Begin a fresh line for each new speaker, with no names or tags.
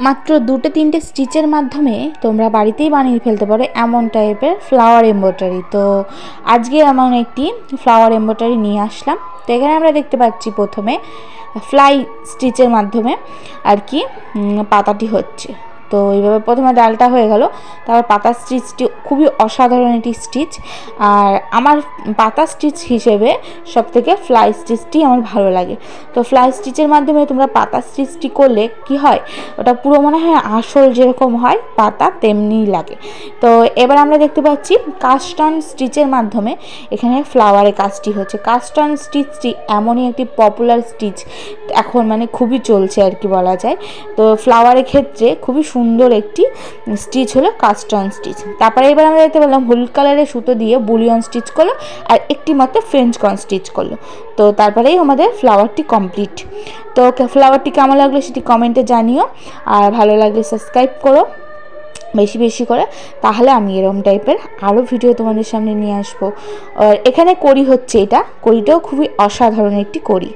মাত্র 2-3টে স্টিচের মাধ্যমে তোমরা বাড়িতেই বানিয়ে ফেলতে পারো এমন টাইপের ফ্লাওয়ার এমব্রয়ডারি। তো আজকে এমন একটি ফ্লাওয়ার এমব্রয়ডারি নিয়ে আসলাম। তো এখানে আমরা দেখতে পাচ্ছি প্রথমে ফ্লাই স্টিচের মাধ্যমে আর কি পাতাটি হচ্ছে। তো এইভাবে প্রথমে ডালটা হয়ে গেল, তারপর পাতা স্টিচটি খুবই অসাধারণ একটি স্টিচ। আর আমার পাতা স্টিচ হিসেবে সবথেকে ফ্লাই স্টিচটি আমার ভালো লাগে। তো ফ্লাই স্টিচের মাধ্যমে তোমরা পাতা স্টিচটি করলে কি হয়, ওটা পুরো মনে হয় আসল যেরকম হয় পাতা তেমনিই লাগে। তো এবার আমরা দেখতে পাচ্ছি কাস্ট অন স্টিচের মাধ্যমে এখানে ফ্লাওয়ারের কাজটি হচ্ছে। কাস্ট অন স্টিচটি এমনই একটি পপুলার স্টিচ, এখন মানে খুবই চলছে আর কি বলা যায়। তো ফ্লাওয়ারের ক্ষেত্রে খুবই সুন্দর একটি স্টিচ হলো কাস্ট অন স্টিচ। তারপরে এবার আমরা দেখতে পেলাম হলুদ কালারের সুতো দিয়ে বুলিয়ন স্টিচ করলো আর একটি মাত্র ফ্রেঞ্চ কর্ন স্টিচ করলো। তো তারপরেই আমাদের ফ্লাওয়ারটি কমপ্লিট। তো ফ্লাওয়ারটি কেমন লাগলো সেটি কমেন্টে জানিও, আর ভালো লাগলে সাবস্ক্রাইব করো বেশি বেশি করে, তাহলে আমি এরকম টাইপের আরও ভিডিও তোমাদের সামনে নিয়ে আসবো। আর এখানে কড়ি হচ্ছে, এটা কড়িটাও খুবই অসাধারণ একটি কড়ি।